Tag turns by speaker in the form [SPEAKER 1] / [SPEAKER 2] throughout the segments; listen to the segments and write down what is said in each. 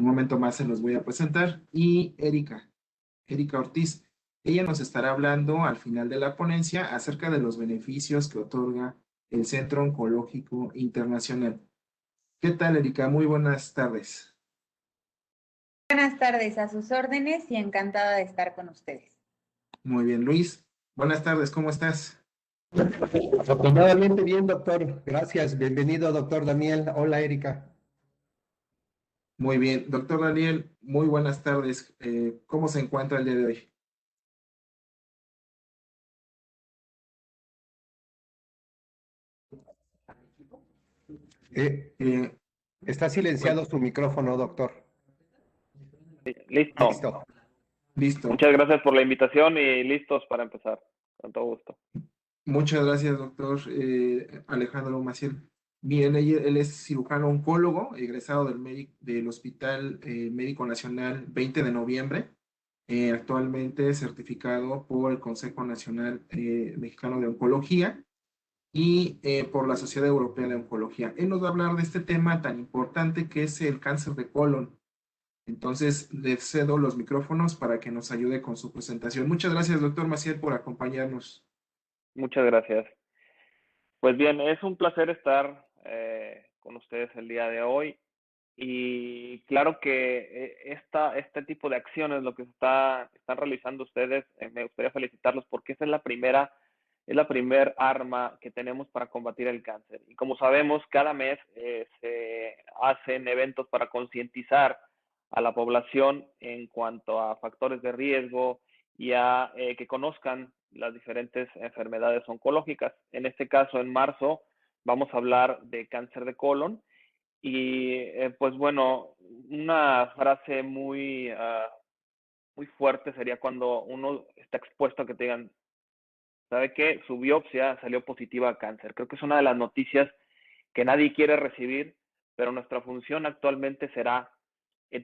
[SPEAKER 1] un momento más se los voy a presentar. Y Erika Ortiz. Ella nos estará hablando al final de la ponencia acerca de los beneficios que otorga el Centro Oncológico Internacional. ¿Qué tal, Erika? Muy buenas tardes.
[SPEAKER 2] Buenas tardes, a sus órdenes y encantada de estar con ustedes.
[SPEAKER 1] Muy bien, Luis. Buenas tardes, ¿cómo estás?
[SPEAKER 3] Afortunadamente bien, doctor. Gracias. Bienvenido, doctor Daniel. Hola, Erika.
[SPEAKER 1] Muy bien, doctor Daniel, muy buenas tardes. ¿Cómo se encuentra el día de hoy?
[SPEAKER 3] Eh,
[SPEAKER 1] Eh,
[SPEAKER 3] Está silenciado su micrófono, doctor.
[SPEAKER 4] Listo.
[SPEAKER 3] Listo.
[SPEAKER 1] Listo.
[SPEAKER 4] Muchas gracias por la invitación y listos para empezar. Con todo gusto.
[SPEAKER 1] Muchas gracias, doctor Alejandro Maciel. Bien, él es cirujano oncólogo, egresado del Hospital Médico Nacional 20 de noviembre, actualmente certificado por el Consejo Nacional Mexicano de Oncología y por la Sociedad Europea de Oncología. Él nos va a hablar de este tema tan importante que es el cáncer de colon. Entonces, le cedo los micrófonos para que nos ayude con su presentación. Muchas gracias, doctor Maciel, por acompañarnos.
[SPEAKER 4] Muchas gracias. Pues bien, es un placer estar con ustedes el día de hoy. Y claro que este tipo de acciones, lo que están realizando ustedes, me gustaría felicitarlos porque esa es la primera arma que tenemos para combatir el cáncer. Y como sabemos, cada mes se hacen eventos para concientizar a la población en cuanto a factores de riesgo y a que conozcan las diferentes enfermedades oncológicas. En este caso, en marzo, vamos a hablar de cáncer de colon. Y pues bueno, una frase muy fuerte sería cuando uno está expuesto a que te digan, ¿sabe qué? Su biopsia salió positiva a cáncer. Creo que es una de las noticias que nadie quiere recibir, pero nuestra función actualmente será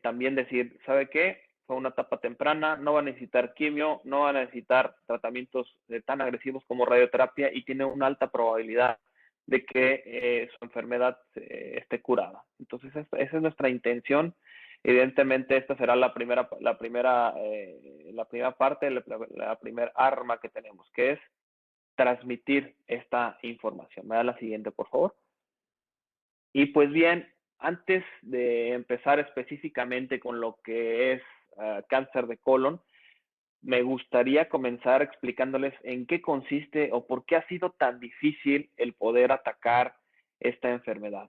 [SPEAKER 4] también decir, ¿sabe qué? Fue una etapa temprana, no va a necesitar quimio, no va a necesitar tratamientos tan agresivos como radioterapia y tiene una alta probabilidad de que su enfermedad esté curada. Entonces, esa es nuestra intención. Evidentemente, esta será la primera parte, la primera arma que tenemos, que es transmitir esta información. ¿Me da la siguiente, por favor? Y pues bien, antes de empezar específicamente con lo que es cáncer de colon, me gustaría comenzar explicándoles en qué consiste o por qué ha sido tan difícil el poder atacar esta enfermedad.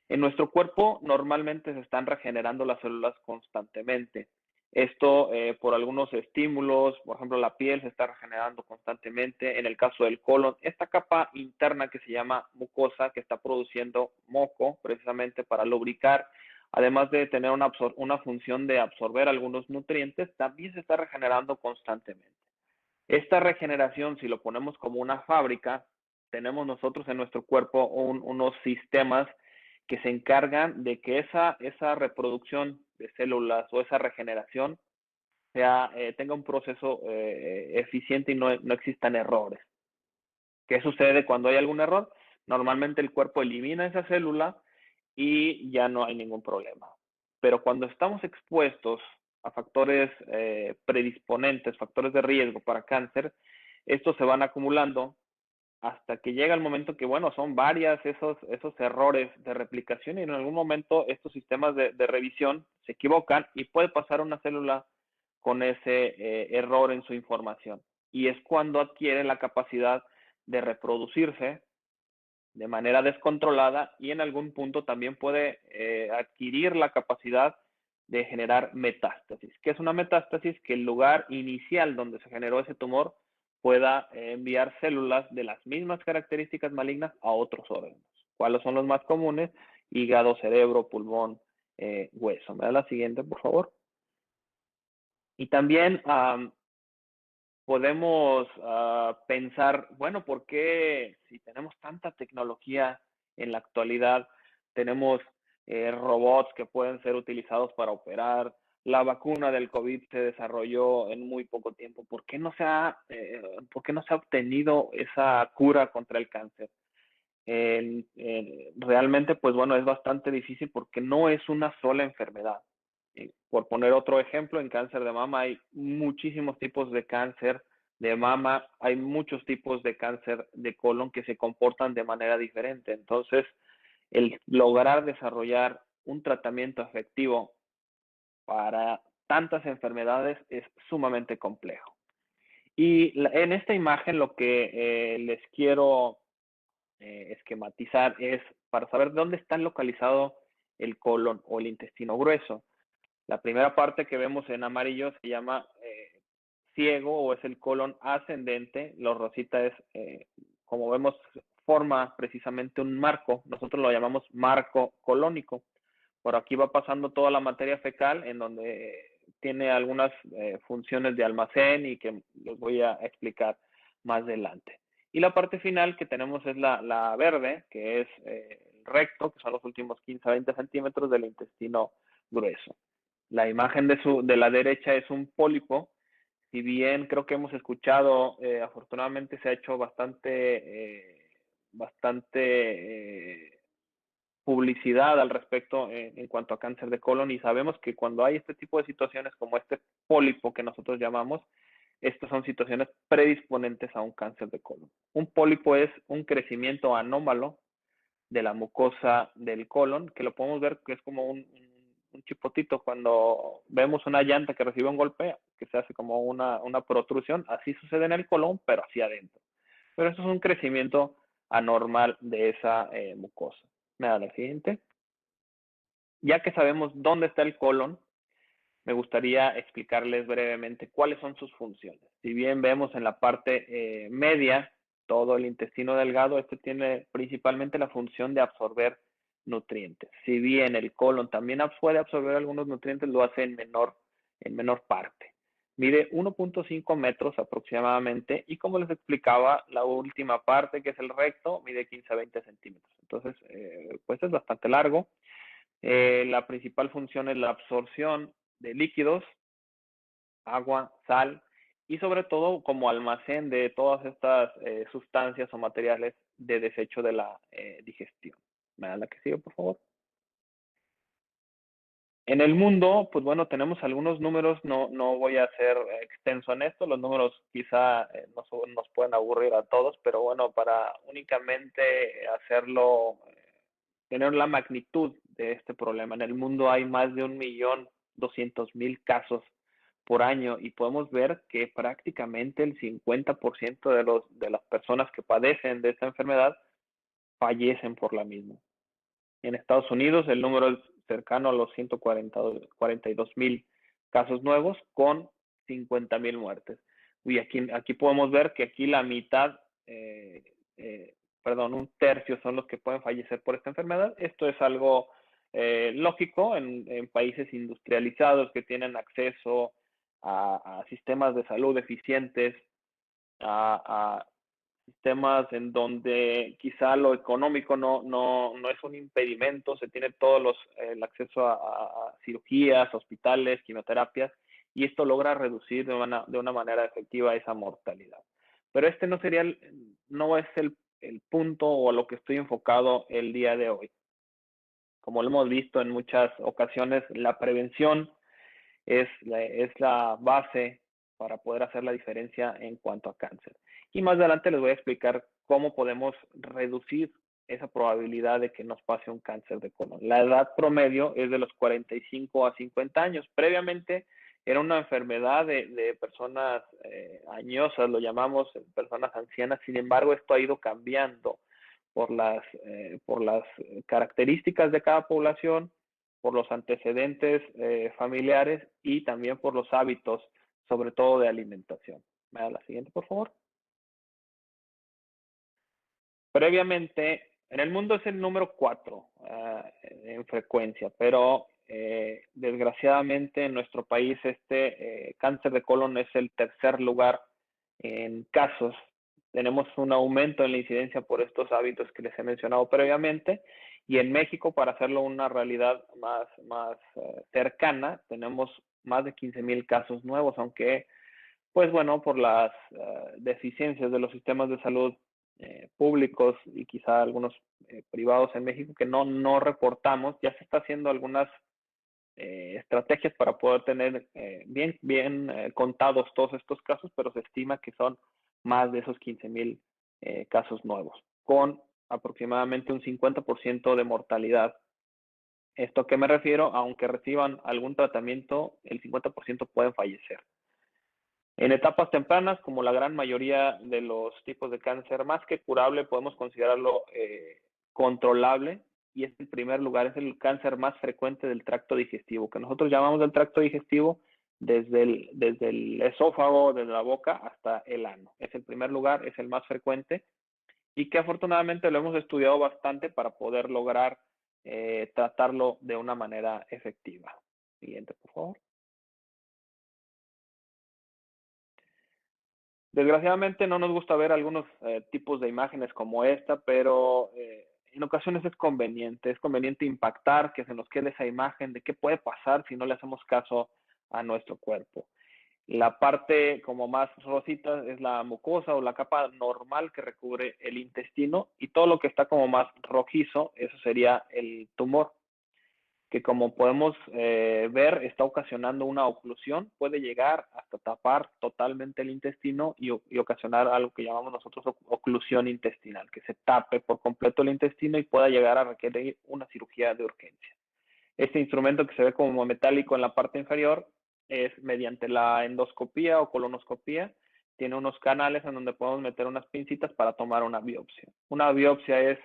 [SPEAKER 4] En nuestro cuerpo normalmente se están regenerando las células constantemente. Esto por algunos estímulos, por ejemplo, la piel se está regenerando constantemente. En el caso del colon, esta capa interna que se llama mucosa, que está produciendo moco precisamente para lubricar, además de tener una función de absorber algunos nutrientes, también se está regenerando constantemente. Esta regeneración, si lo ponemos como una fábrica, tenemos nosotros en nuestro cuerpo unos sistemas que se encargan de que esa reproducción de células o esa regeneración tenga un proceso eficiente y no existan errores. ¿Qué sucede cuando hay algún error? Normalmente el cuerpo elimina esa célula y ya no hay ningún problema. Pero cuando estamos expuestos a factores predisponentes, factores de riesgo para cáncer, estos se van acumulando hasta que llega el momento que, bueno, son varias esos errores de replicación y en algún momento estos sistemas de revisión se equivocan y puede pasar una célula con ese error en su información. Y es cuando adquiere la capacidad de reproducirse de manera descontrolada y en algún punto también puede adquirir la capacidad de generar metástasis. ¿Qué es una metástasis? Que el lugar inicial donde se generó ese tumor pueda enviar células de las mismas características malignas a otros órganos. ¿Cuáles son los más comunes? Hígado, cerebro, pulmón, hueso. ¿Me da la siguiente, por favor? Y también podemos pensar, bueno, ¿por qué si tenemos tanta tecnología en la actualidad, tenemos robots que pueden ser utilizados para operar? La vacuna del COVID se desarrolló en muy poco tiempo. ¿Por qué no se ha obtenido esa cura contra el cáncer? Realmente, pues bueno, es bastante difícil porque no es una sola enfermedad. Por poner otro ejemplo, en cáncer de mama hay muchísimos tipos de cáncer de mama, hay muchos tipos de cáncer de colon que se comportan de manera diferente. Entonces, el lograr desarrollar un tratamiento efectivo para tantas enfermedades es sumamente complejo. Y en esta imagen lo que les quiero esquematizar es para saber dónde está localizado el colon o el intestino grueso. La primera parte que vemos en amarillo se llama ciego o es el colon ascendente. Lo rosita es, como vemos, forma precisamente un marco. Nosotros lo llamamos marco colónico. Por aquí va pasando toda la materia fecal en donde tiene algunas funciones de almacén y que les voy a explicar más adelante. Y la parte final que tenemos es la verde, que es el recto, que son los últimos 15 a 20 centímetros del intestino grueso. La imagen de la derecha es un pólipo. Si bien creo que hemos escuchado, afortunadamente se ha hecho bastante publicidad al respecto en cuanto a cáncer de colon, y sabemos que cuando hay este tipo de situaciones como este pólipo que nosotros llamamos, estas son situaciones predisponentes a un cáncer de colon. Un pólipo es un crecimiento anómalo de la mucosa del colon, que lo podemos ver que es como un chipotito cuando vemos una llanta que recibe un golpe, que se hace como una protrusión. Así sucede en el colon, pero hacia adentro. Pero eso es un crecimiento anormal de esa mucosa. Me da la siguiente. Ya que sabemos dónde está el colon, me gustaría explicarles brevemente cuáles son sus funciones. Si bien vemos en la parte media todo el intestino delgado, este tiene principalmente la función de absorber nutrientes. Si bien el colon también puede absorber algunos nutrientes, lo hace en menor parte. Mide 1.5 metros aproximadamente y como les explicaba, la última parte, que es el recto, mide 15 a 20 centímetros. Entonces, pues es bastante largo. La principal función es la absorción de líquidos, agua, sal y sobre todo como almacén de todas estas sustancias o materiales de desecho de la digestión. ¿Me da la que sigue, por favor? En el mundo, pues bueno, tenemos algunos números, no voy a ser extenso en esto, los números quizá nos pueden aburrir a todos, pero bueno, para únicamente hacerlo, tener la magnitud de este problema. En el mundo hay más de 1.200.000 casos por año y podemos ver que prácticamente el 50% de las personas que padecen de esta enfermedad fallecen por la misma. En Estados Unidos el número es cercano a los 142.000 casos nuevos con 50.000 muertes. Y aquí podemos ver que aquí la mitad, un tercio son los que pueden fallecer por esta enfermedad. Esto es algo lógico en países industrializados que tienen acceso a sistemas de salud eficientes, a sistemas en donde quizá lo económico no es un impedimento, se tiene el acceso a cirugías, hospitales, quimioterapias, y esto logra reducir de una manera efectiva esa mortalidad. Pero este no es el punto o a lo que estoy enfocado el día de hoy. Como lo hemos visto en muchas ocasiones, la prevención es la base para poder hacer la diferencia en cuanto a cáncer. Y más adelante les voy a explicar cómo podemos reducir esa probabilidad de que nos pase un cáncer de colon. La edad promedio es de los 45 a 50 años. Previamente era una enfermedad de personas añosas, lo llamamos personas ancianas. Sin embargo, esto ha ido cambiando por las características de cada población, por los antecedentes familiares y también por los hábitos, sobre todo de alimentación. ¿Me da la siguiente, por favor? Previamente, en el mundo es el número 4 en frecuencia, pero desgraciadamente en nuestro país este cáncer de colon es el tercer lugar en casos. Tenemos un aumento en la incidencia por estos hábitos que les he mencionado previamente, y en México, para hacerlo una realidad más cercana, tenemos más de 15.000 casos nuevos, aunque, pues bueno, por las deficiencias de los sistemas de salud públicos y quizá algunos privados en México que no reportamos, ya se está haciendo algunas estrategias para poder tener bien contados todos estos casos, pero se estima que son más de esos 15,000 casos nuevos, con aproximadamente un 50% de mortalidad. ¿Esto a qué me refiero? Aunque reciban algún tratamiento, el 50% pueden fallecer. En etapas tempranas, como la gran mayoría de los tipos de cáncer, más que curable, podemos considerarlo controlable, y es el primer lugar, es el cáncer más frecuente del tracto digestivo, que nosotros llamamos del tracto digestivo desde el esófago, desde la boca hasta el ano. Es el primer lugar, es el más frecuente, y que afortunadamente lo hemos estudiado bastante para poder lograr tratarlo de una manera efectiva. Siguiente, por favor. Desgraciadamente no nos gusta ver algunos tipos de imágenes como esta, pero en ocasiones es conveniente impactar, que se nos quede esa imagen de qué puede pasar si no le hacemos caso a nuestro cuerpo. La parte como más rosita es la mucosa o la capa normal que recubre el intestino, y todo lo que está como más rojizo, eso sería el tumor, que como podemos ver está ocasionando una oclusión, puede llegar hasta tapar totalmente el intestino y ocasionar algo que llamamos nosotros oclusión intestinal, que se tape por completo el intestino y pueda llegar a requerir una cirugía de urgencia. Este instrumento, que se ve como metálico en la parte inferior, es mediante la endoscopía o colonoscopía. Tiene unos canales en donde podemos meter unas pincitas para tomar una biopsia. Una biopsia es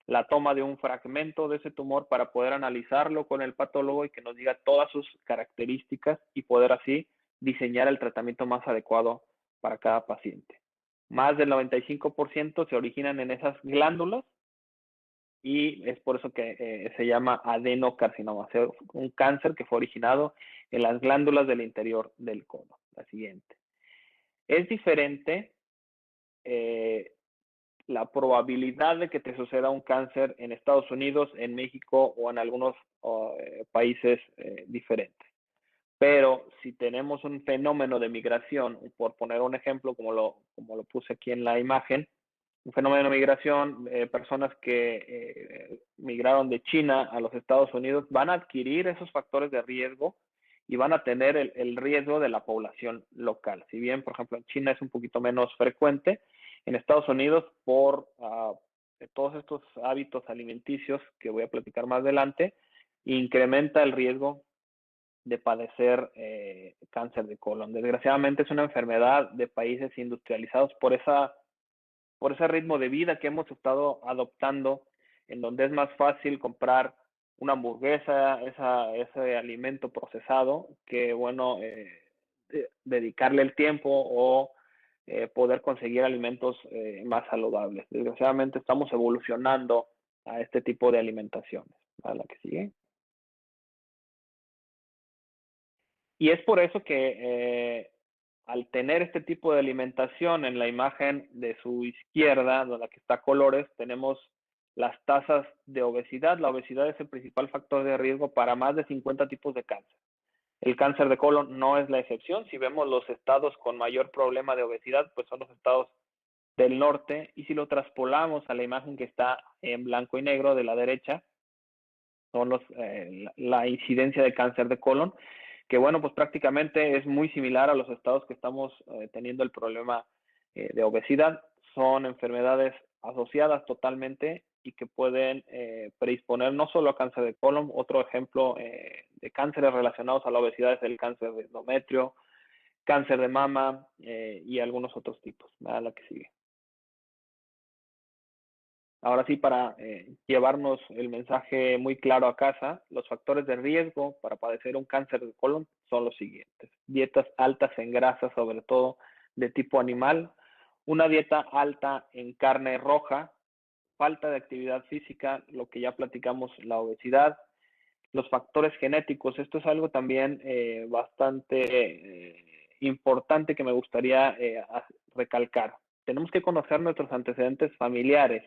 [SPEAKER 4] la toma de un fragmento de ese tumor para poder analizarlo con el patólogo y que nos diga todas sus características y poder así diseñar el tratamiento más adecuado para cada paciente. Más del 95% se originan en esas glándulas, y es por eso que se llama adenocarcinoma, o sea, un cáncer que fue originado en las glándulas del interior del colon. La siguiente. Es diferente la probabilidad de que te suceda un cáncer en Estados Unidos, en México o en algunos países diferentes. Pero si tenemos un fenómeno de migración, por poner un ejemplo, como lo puse aquí en la imagen, un fenómeno de migración, personas que migraron de China a los Estados Unidos van a adquirir esos factores de riesgo y van a tener el riesgo de la población local. Si bien, por ejemplo, en China es un poquito menos frecuente, en Estados Unidos, por todos estos hábitos alimenticios que voy a platicar más adelante, incrementa el riesgo de padecer cáncer de colon. Desgraciadamente es una enfermedad de países industrializados por ese ritmo de vida que hemos estado adoptando, en donde es más fácil comprar una hamburguesa, ese alimento procesado, que bueno, dedicarle el tiempo o poder conseguir alimentos más saludables. Desgraciadamente estamos evolucionando a este tipo de alimentaciones. A la que sigue. Y es por eso que al tener este tipo de alimentación, en la imagen de su izquierda, donde aquí está colores, tenemos las tasas de obesidad. La obesidad es el principal factor de riesgo para más de 50 tipos de cáncer. El cáncer de colon no es la excepción. Si vemos los estados con mayor problema de obesidad, pues son los estados del norte, y si lo traspolamos a la imagen que está en blanco y negro de la derecha, son la incidencia de cáncer de colon, que bueno, pues prácticamente es muy similar a los estados que estamos teniendo el problema de obesidad. Son enfermedades asociadas totalmente y que pueden predisponer no solo a cáncer de colon. Otro ejemplo de cánceres relacionados a la obesidad es el cáncer de endometrio, cáncer de mama y algunos otros tipos. A la que sigue. Ahora sí, para llevarnos el mensaje muy claro a casa, los factores de riesgo para padecer un cáncer de colon son los siguientes. Dietas altas en grasas, sobre todo de tipo animal, una dieta alta en carne roja, falta de actividad física, lo que ya platicamos, la obesidad, los factores genéticos. Esto es algo también bastante importante que me gustaría recalcar. Tenemos que conocer nuestros antecedentes familiares.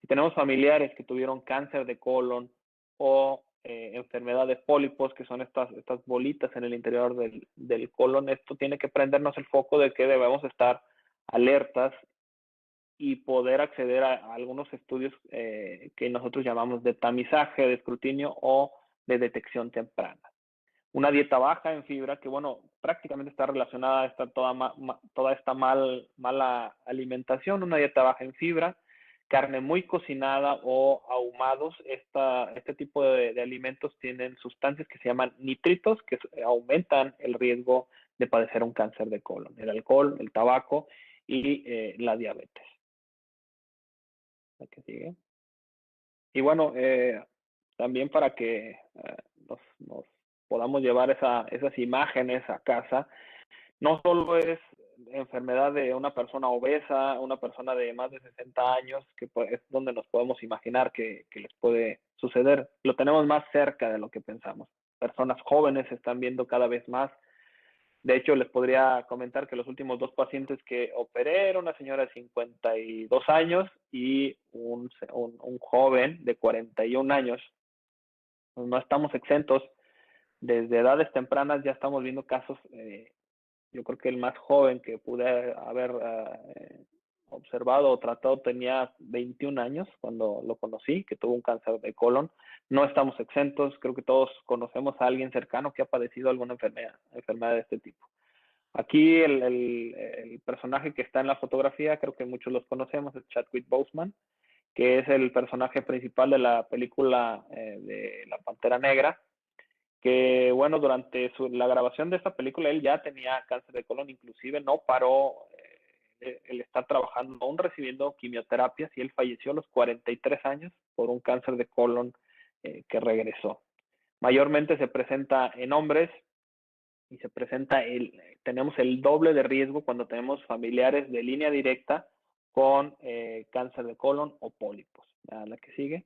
[SPEAKER 4] Si tenemos familiares que tuvieron cáncer de colon o enfermedad de pólipos, que son estas bolitas en el interior del colon, esto tiene que prendernos el foco de que debemos estar alertas y poder acceder a algunos estudios que nosotros llamamos de tamizaje, de escrutinio o de detección temprana. Una dieta baja en fibra, que bueno, prácticamente está relacionada a toda esta mala alimentación, una dieta baja en fibra, carne muy cocinada o ahumados. Este tipo de alimentos tienen sustancias que se llaman nitritos, que aumentan el riesgo de padecer un cáncer de colon. El alcohol, el tabaco y la diabetes. ¿La que sigue? Y bueno, también para que nos podamos llevar esas imágenes a casa, no solo es enfermedad de una persona obesa, una persona de más de 60 años, que es donde nos podemos imaginar que les puede suceder. Lo tenemos más cerca de lo que pensamos. Personas jóvenes se están viendo cada vez más. De hecho, les podría comentar que los últimos 2 pacientes que operé era una señora de 52 años y un joven de 41 años. Pues no estamos exentos. Desde edades tempranas ya estamos viendo casos. Yo creo que el más joven que pude haber observado o tratado tenía 21 años cuando lo conocí, que tuvo un cáncer de colon. No estamos exentos. Creo que todos conocemos a alguien cercano que ha padecido alguna enfermedad de este tipo. Aquí el personaje que está en la fotografía, creo que muchos los conocemos, es Chadwick Boseman, que es el personaje principal de la película de La Pantera Negra, que bueno, durante la grabación de esta película él ya tenía cáncer de colon, inclusive no paró el estar trabajando, aún recibiendo quimioterapias, y él falleció a los 43 años por un cáncer de colon que regresó. Mayormente se presenta en hombres y tenemos el doble de riesgo cuando tenemos familiares de línea directa con cáncer de colon o pólipos. La que sigue.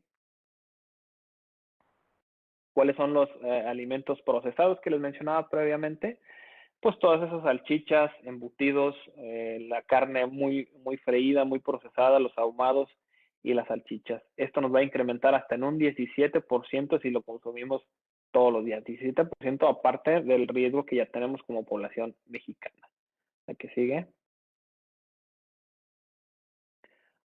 [SPEAKER 4] ¿Cuáles son los alimentos procesados que les mencionaba previamente? Pues todas esas salchichas, embutidos, la carne muy freída, muy procesada, los ahumados y las salchichas. Esto nos va a incrementar hasta en un 17% si lo consumimos todos los días. 17% aparte del riesgo que ya tenemos como población mexicana. ¿La que sigue?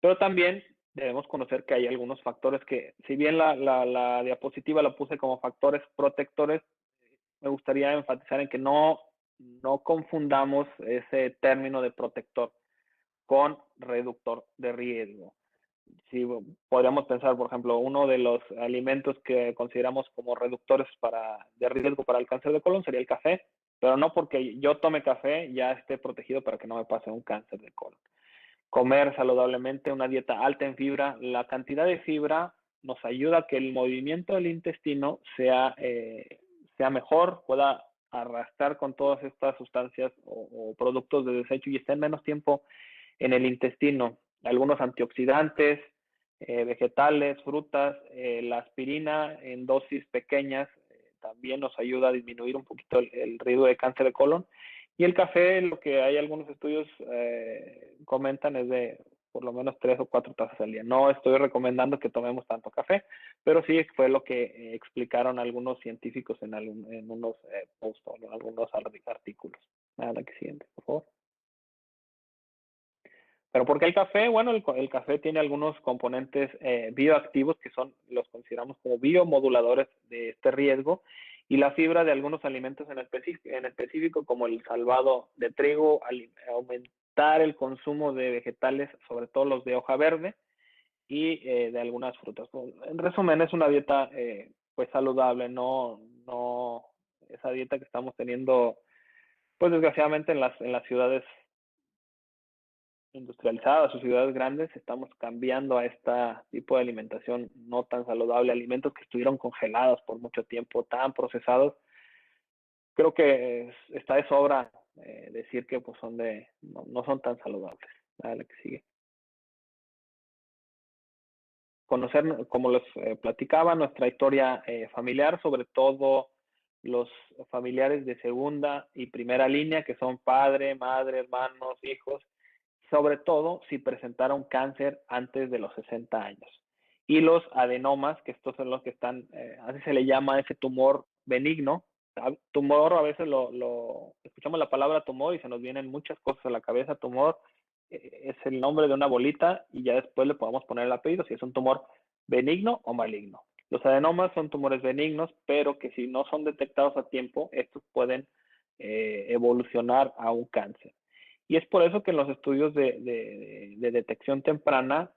[SPEAKER 4] Pero también debemos conocer que hay algunos factores que, si bien la diapositiva la puse como factores protectores, me gustaría enfatizar en que no confundamos ese término de protector con reductor de riesgo. Si podríamos pensar, por ejemplo, uno de los alimentos que consideramos como reductores de riesgo para el cáncer de colon sería el café, pero no porque yo tome café ya esté protegido para que no me pase un cáncer de colon. Comer saludablemente, una dieta alta en fibra. La cantidad de fibra nos ayuda a que el movimiento del intestino sea mejor, pueda arrastrar con todas estas sustancias o productos de desecho y estén menos tiempo en el intestino. Algunos antioxidantes, vegetales, frutas, la aspirina en dosis pequeñas también nos ayuda a disminuir un poquito el riesgo de cáncer de colon. Y el café, lo que hay algunos estudios comentan es de por lo menos 3 o 4 tazas al día. No estoy recomendando que tomemos tanto café, pero sí fue lo que explicaron algunos científicos en unos posts o en algunos artículos. La que siguiente, por favor. ¿Pero por qué el café? Bueno, el café tiene algunos componentes bioactivos que los consideramos como biomoduladores de este riesgo, y la fibra de algunos alimentos en específico como el salvado de trigo, aumentar el consumo de vegetales, sobre todo los de hoja verde, y de algunas frutas. En resumen, es una dieta pues saludable, no esa dieta que estamos teniendo, pues desgraciadamente en las ciudades industrializadas o ciudades grandes, estamos cambiando a este tipo de alimentación no tan saludable, alimentos que estuvieron congelados por mucho tiempo, tan procesados. Creo que está de sobra decir que pues no son tan saludables. La que sigue. Conocer, como les platicaba, nuestra historia familiar, sobre todo los familiares de segunda y primera línea, que son padre, madre, hermanos, hijos, sobre todo si presentaron cáncer antes de los 60 años. Y los adenomas, que estos son los que están, así se le llama ese tumor benigno. Tumor, a veces escuchamos la palabra tumor y se nos vienen muchas cosas a la cabeza. Tumor es el nombre de una bolita y ya después le podemos poner el apellido, si es un tumor benigno o maligno. Los adenomas son tumores benignos, pero que si no son detectados a tiempo, estos pueden evolucionar a un cáncer. Y es por eso que en los estudios de detección temprana,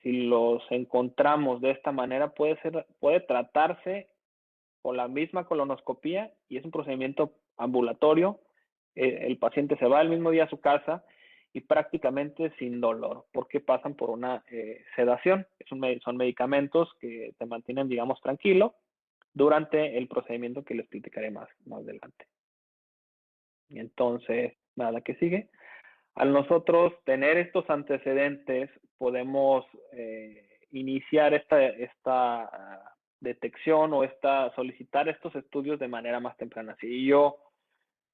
[SPEAKER 4] si los encontramos de esta manera, puede tratarse con la misma colonoscopía y es un procedimiento ambulatorio. El paciente se va el mismo día a su casa y prácticamente sin dolor, porque pasan por una sedación. Son medicamentos que te mantienen, digamos, tranquilo durante el procedimiento que les platicaré más adelante. Y entonces, nada, que sigue. Al nosotros tener estos antecedentes, podemos iniciar esta detección o solicitar estos estudios de manera más temprana. Si yo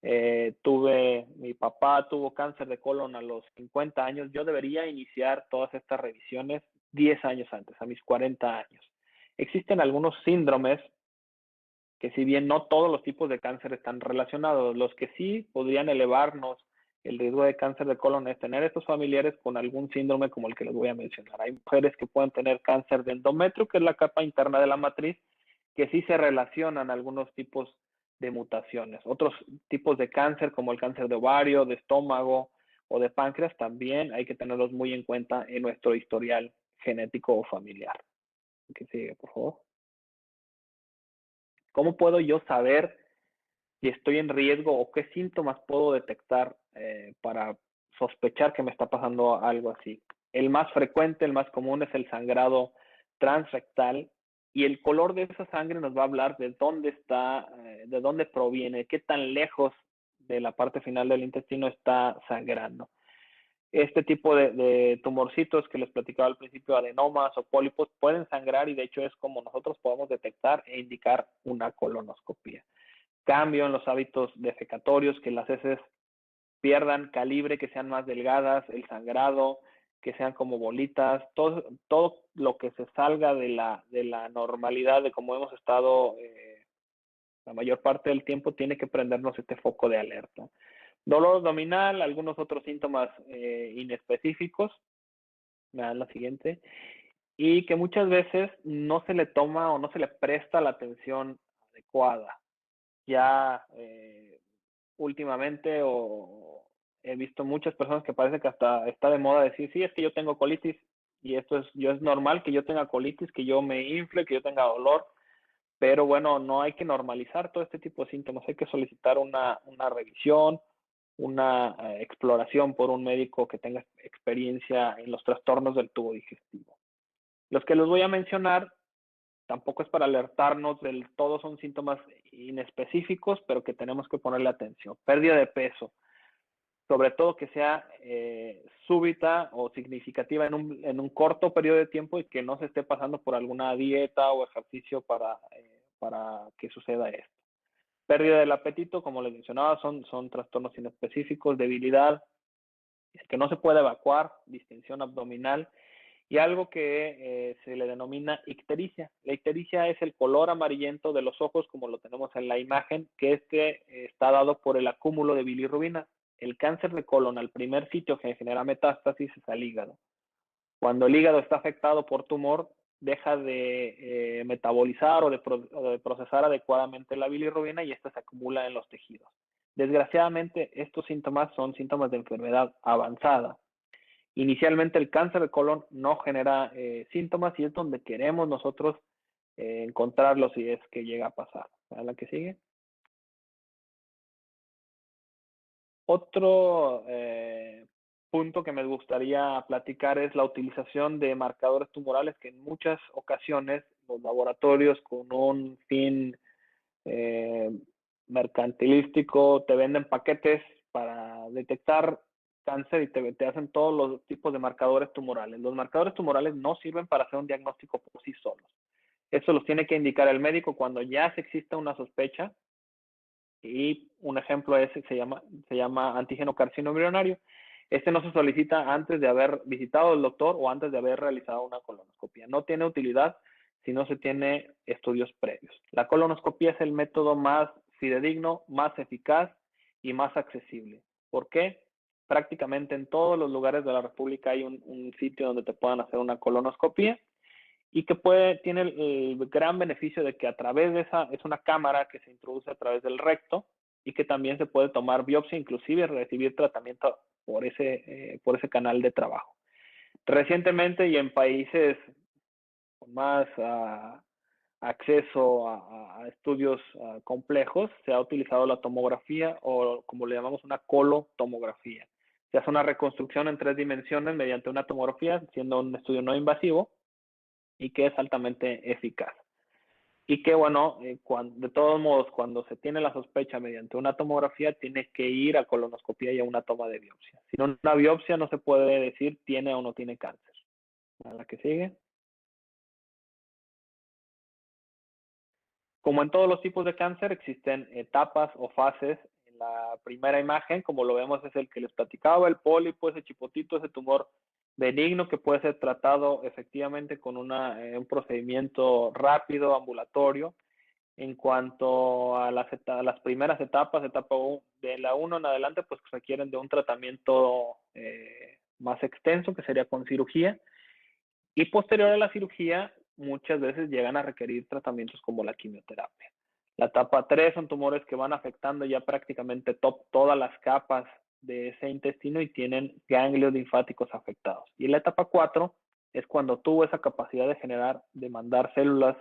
[SPEAKER 4] mi papá tuvo cáncer de colon a los 50 años, yo debería iniciar todas estas revisiones 10 años antes, a mis 40 años. Existen algunos síndromes que si bien no todos los tipos de cáncer están relacionados, los que sí podrían elevarnos el riesgo de cáncer de colon es tener estos familiares con algún síndrome como el que les voy a mencionar. Hay mujeres que pueden tener cáncer de endometrio, que es la capa interna de la matriz, que sí se relacionan algunos tipos de mutaciones. Otros tipos de cáncer, como el cáncer de ovario, de estómago o de páncreas, también hay que tenerlos muy en cuenta en nuestro historial genético o familiar. Que sigue, por favor. ¿Cómo puedo yo saber si estoy en riesgo o qué síntomas puedo detectar para sospechar que me está pasando algo así? El más frecuente, el más común es el sangrado transrectal y el color de esa sangre nos va a hablar de dónde está, de dónde proviene, qué tan lejos de la parte final del intestino está sangrando. Este tipo de tumorcitos que les platicaba al principio, adenomas o pólipos, pueden sangrar y de hecho es como nosotros podemos detectar e indicar una colonoscopía. Cambio en los hábitos defecatorios, que las heces pierdan calibre, que sean más delgadas, el sangrado, que sean como bolitas, todo lo que se salga de la normalidad de cómo hemos estado la mayor parte del tiempo, tiene que prendernos este foco de alerta. Dolor abdominal, algunos otros síntomas inespecíficos, me dan la siguiente, y que muchas veces no se le toma o no se le presta la atención adecuada. Ya últimamente he visto muchas personas que parece que hasta está de moda decir, sí, es que yo tengo colitis y es normal que yo tenga colitis, que yo me infle, que yo tenga dolor, pero bueno, no hay que normalizar todo este tipo de síntomas, hay que solicitar una revisión, una exploración por un médico que tenga experiencia en los trastornos del tubo digestivo. Los que les voy a mencionar tampoco es para alertarnos del todo, son síntomas inespecíficos, pero que tenemos que ponerle atención. Pérdida de peso, sobre todo que sea súbita o significativa en un corto periodo de tiempo y que no se esté pasando por alguna dieta o ejercicio para que suceda esto. Pérdida del apetito, como les mencionaba, son trastornos inespecíficos, debilidad, que no se puede evacuar, distensión abdominal, y algo que se le denomina ictericia. La ictericia es el color amarillento de los ojos, como lo tenemos en la imagen, que está dado por el acúmulo de bilirrubina. El cáncer de colon, al primer sitio que genera metástasis, es al hígado. Cuando el hígado está afectado por tumor, deja de metabolizar o de procesar adecuadamente la bilirrubina y esta se acumula en los tejidos. Desgraciadamente, estos síntomas son síntomas de enfermedad avanzada. Inicialmente el cáncer de colon no genera síntomas y es donde queremos nosotros encontrarlos si es que llega a pasar. ¿A la que sigue? Otro punto que me gustaría platicar es la utilización de marcadores tumorales, que en muchas ocasiones los laboratorios con un fin mercantilístico te venden paquetes para detectar cáncer y te hacen todos los tipos de marcadores tumorales. Los marcadores tumorales no sirven para hacer un diagnóstico por sí solos. Eso los tiene que indicar el médico cuando ya se exista una sospecha. Y un ejemplo se llama antígeno carcinoembrionario. Este no se solicita antes de haber visitado al doctor o antes de haber realizado una colonoscopia. No tiene utilidad si no se tiene estudios previos. La colonoscopia es el método más fidedigno, más eficaz y más accesible. ¿Por qué? Prácticamente en todos los lugares de la República hay un sitio donde te puedan hacer una colonoscopia y que tiene el gran beneficio de que a través de es una cámara que se introduce a través del recto y que también se puede tomar biopsia, inclusive recibir tratamiento por ese canal de trabajo. Recientemente y en países con más acceso a estudios complejos, se ha utilizado la tomografía o como le llamamos una colotomografía. Se hace una reconstrucción en 3 dimensiones mediante una tomografía, siendo un estudio no invasivo y que es altamente eficaz. Y que bueno, de todos modos, cuando se tiene la sospecha mediante una tomografía, tiene que ir a colonoscopia y a una toma de biopsia. Sin una biopsia no se puede decir tiene o no tiene cáncer. A la que sigue. Como en todos los tipos de cáncer, existen etapas o fases. En la primera imagen, como lo vemos, es el que les platicaba, el pólipo, ese chipotito, ese tumor benigno que puede ser tratado efectivamente con un procedimiento rápido, ambulatorio. En cuanto a las primeras etapas, etapa 1, de la 1 en adelante, pues requieren de un tratamiento más extenso, que sería con cirugía. Y posterior a la cirugía, muchas veces llegan a requerir tratamientos como la quimioterapia. La etapa 3 son tumores que van afectando ya prácticamente todas las capas de ese intestino y tienen ganglios linfáticos afectados. Y la etapa 4 es cuando tuvo esa capacidad de mandar células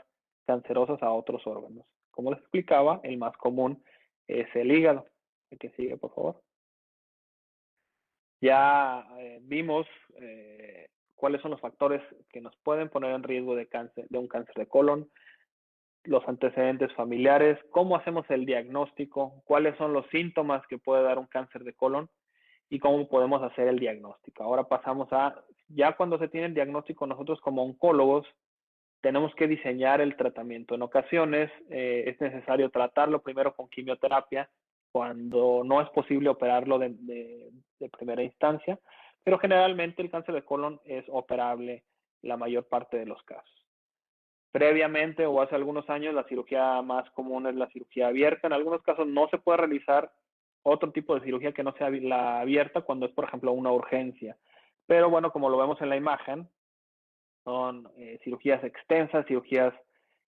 [SPEAKER 4] cancerosas a otros órganos. Como les explicaba, el más común es el hígado. El que sigue, por favor. Ya vimos cuáles son los factores que nos pueden poner en riesgo de un cáncer de colon, los antecedentes familiares, cómo hacemos el diagnóstico, cuáles son los síntomas que puede dar un cáncer de colon y cómo podemos hacer el diagnóstico. Ahora pasamos ya cuando se tiene el diagnóstico, nosotros como oncólogos tenemos que diseñar el tratamiento. En ocasiones es necesario tratarlo primero con quimioterapia cuando no es posible operarlo de primera instancia, pero generalmente el cáncer de colon es operable la mayor parte de los casos. Previamente o hace algunos años la cirugía más común es la cirugía abierta. En algunos casos no se puede realizar otro tipo de cirugía que no sea la abierta cuando es, por ejemplo, una urgencia. Pero bueno, como lo vemos en la imagen, son cirugías extensas, cirugías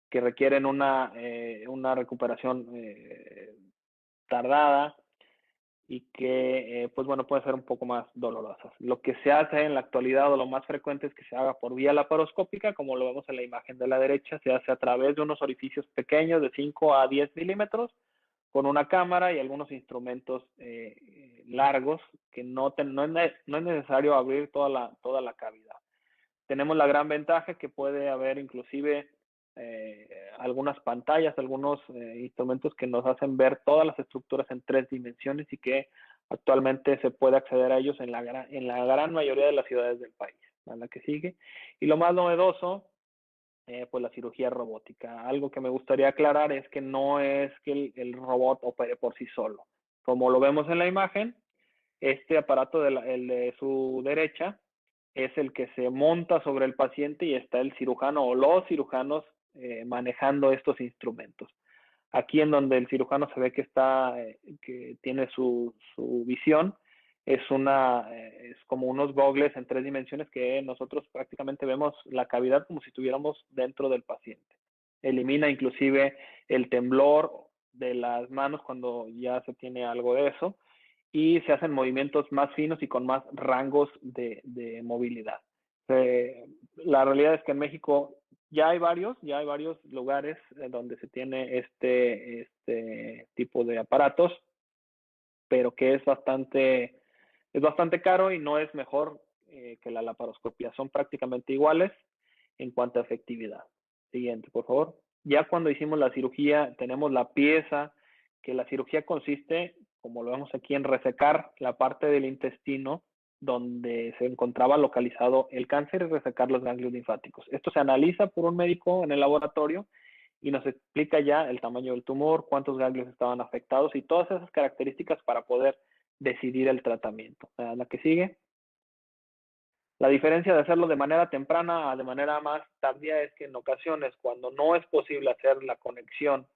[SPEAKER 4] que requieren una recuperación tardada y que, pues bueno, pueden ser un poco más dolorosas. Lo que se hace en la actualidad o lo más frecuente es que se haga por vía laparoscópica, como lo vemos en la imagen de la derecha, se hace a través de unos orificios pequeños de 5 a 10 milímetros, con una cámara y algunos instrumentos largos, que no es necesario abrir toda la cavidad. Tenemos la gran ventaja que puede haber inclusive algunas pantallas, algunos instrumentos que nos hacen ver todas las estructuras en 3 dimensiones y que actualmente se puede acceder a ellos en la gran mayoría de las ciudades del país. A la que sigue. Y lo más novedoso, pues la cirugía robótica. Algo que me gustaría aclarar es que no es que el robot opere por sí solo. Como lo vemos en la imagen, este aparato, el de su derecha, es el que se monta sobre el paciente y está el cirujano o los cirujanos manejando estos instrumentos. Aquí en donde el cirujano se ve que tiene su visión, es como unos gogles en 3 dimensiones que nosotros prácticamente vemos la cavidad como si estuviéramos dentro del paciente. Elimina inclusive el temblor de las manos cuando ya se tiene algo de eso y se hacen movimientos más finos y con más rangos de movilidad. La realidad es que en México ya hay varios lugares donde se tiene este tipo de aparatos, pero que es bastante caro y no es mejor que la laparoscopia. Son prácticamente iguales en cuanto a efectividad. Siguiente, por favor. Ya cuando hicimos la cirugía, tenemos la pieza, que la cirugía consiste, como lo vemos aquí, en resecar la parte del intestino donde se encontraba localizado el cáncer y resecar los ganglios linfáticos. Esto se analiza por un médico en el laboratorio y nos explica ya el tamaño del tumor, cuántos ganglios estaban afectados y todas esas características para poder decidir el tratamiento. La que sigue. La diferencia de hacerlo de manera temprana a de manera más tardía es que en ocasiones, cuando no es posible hacer la conexión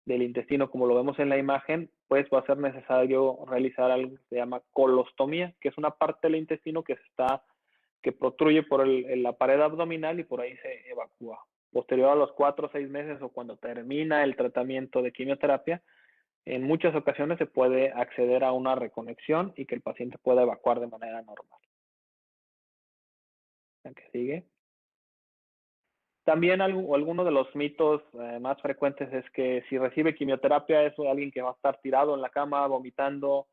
[SPEAKER 4] del intestino como lo vemos en la imagen, pues va a ser necesario realizar algo que se llama colostomía, que es una parte del intestino que que protruye por la pared abdominal y por ahí se evacúa. Posterior a los 4 o 6 meses o cuando termina el tratamiento de quimioterapia, en muchas ocasiones se puede acceder a una reconexión y que el paciente pueda evacuar de manera normal. ¿La que sigue? También alguno de los mitos más frecuentes es que si recibe quimioterapia es alguien que va a estar tirado en la cama, vomitando.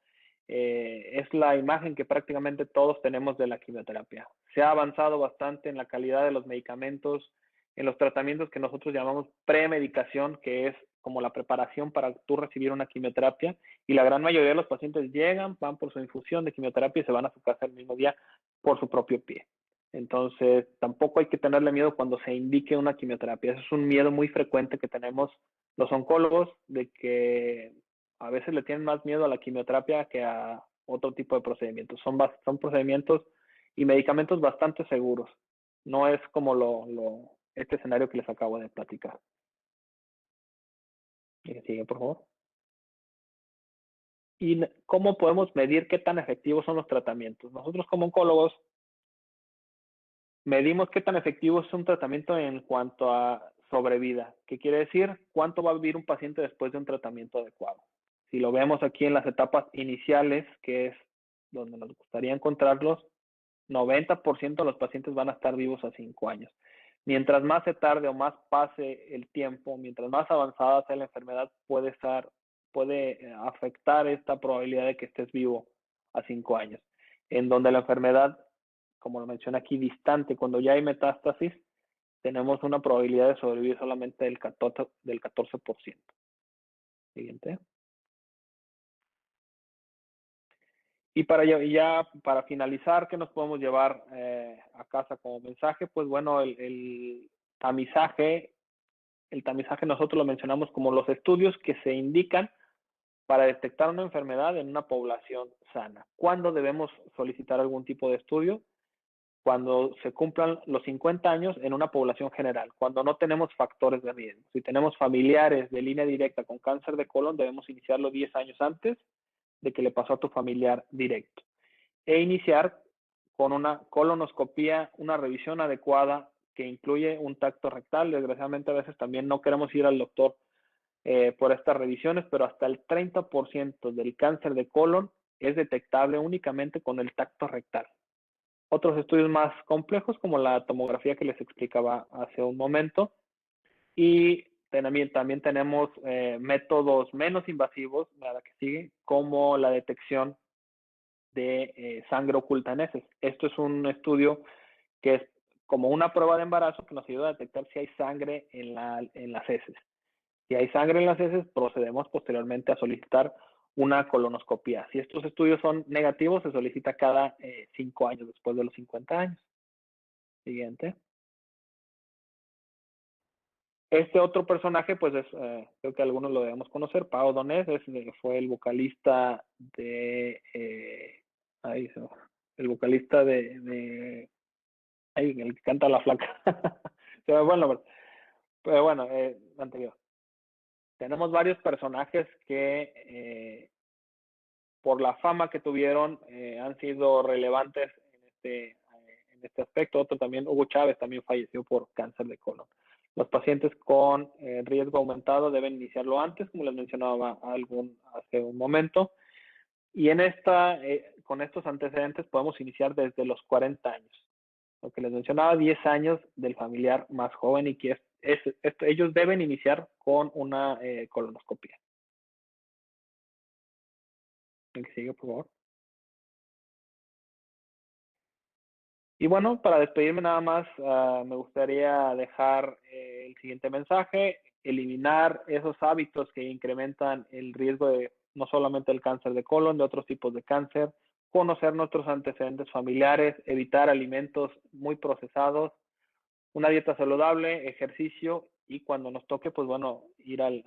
[SPEAKER 4] Es la imagen que prácticamente todos tenemos de la quimioterapia. Se ha avanzado bastante en la calidad de los medicamentos, en los tratamientos que nosotros llamamos premedicación, que es como la preparación para tú recibir una quimioterapia, y la gran mayoría de los pacientes llegan, van por su infusión de quimioterapia y se van a su casa el mismo día por su propio pie. Entonces, tampoco hay que tenerle miedo cuando se indique una quimioterapia. Eso es un miedo muy frecuente que tenemos los oncólogos, de que a veces le tienen más miedo a la quimioterapia que a otro tipo de procedimientos. Son procedimientos y medicamentos bastante seguros. No es como este escenario que les acabo de platicar. Sigue, por favor. ¿Y cómo podemos medir qué tan efectivos son los tratamientos? Nosotros como oncólogos medimos qué tan efectivo es un tratamiento en cuanto a sobrevida, que quiere decir cuánto va a vivir un paciente después de un tratamiento adecuado. Si lo vemos aquí en las etapas iniciales, que es donde nos gustaría encontrarlos, 90% de los pacientes van a estar vivos a 5 años. Mientras más se tarde o más pase el tiempo, mientras más avanzada sea la enfermedad, puede afectar esta probabilidad de que estés vivo a 5 años. En donde la enfermedad, como lo menciona aquí, distante, cuando ya hay metástasis, tenemos una probabilidad de sobrevivir solamente del 14%. Siguiente. Y para finalizar, ¿qué nos podemos llevar a casa como mensaje? Pues bueno, el tamizaje nosotros lo mencionamos como los estudios que se indican para detectar una enfermedad en una población sana. ¿Cuándo debemos solicitar algún tipo de estudio? Cuando se cumplan los 50 años en una población general, cuando no tenemos factores de riesgo. Si tenemos familiares de línea directa con cáncer de colon, debemos iniciarlo 10 años antes de que le pasó a tu familiar directo. E iniciar con una colonoscopía, una revisión adecuada que incluye un tacto rectal. Desgraciadamente a veces también no queremos ir al doctor por estas revisiones, pero hasta el 30% del cáncer de colon es detectable únicamente con el tacto rectal. Otros estudios más complejos, como la tomografía que les explicaba hace un momento, y también tenemos métodos menos invasivos, la que sigue, como la detección de sangre oculta en heces. Esto es un estudio que es como una prueba de embarazo que nos ayuda a detectar si hay sangre en las heces. Si hay sangre en las heces, procedemos posteriormente a solicitar una colonoscopia. Si estos estudios son negativos, se solicita cada 5 años, después de los 50 años. Siguiente. Este otro personaje, pues creo que algunos lo debemos conocer, Pau Donés, fue el vocalista el vocalista el que canta La Flaca. Se me fue el nombre. Pero bueno, anterior. Tenemos varios personajes que por la fama que tuvieron han sido relevantes en este aspecto. Otro también, Hugo Chávez, también falleció por cáncer de colon. Los pacientes con riesgo aumentado deben iniciarlo antes, como les mencionaba hace un momento. Y con estos antecedentes podemos iniciar desde los 40 años. Lo que les mencionaba, 10 años del familiar más joven, y que ellos deben iniciar con una colonoscopia. El que sigue, por favor. Y bueno, para despedirme nada más, me gustaría dejar el siguiente mensaje: eliminar esos hábitos que incrementan el riesgo de no solamente el cáncer de colon, de otros tipos de cáncer, conocer nuestros antecedentes familiares, evitar alimentos muy procesados, una dieta saludable, ejercicio, y cuando nos toque, pues bueno, ir al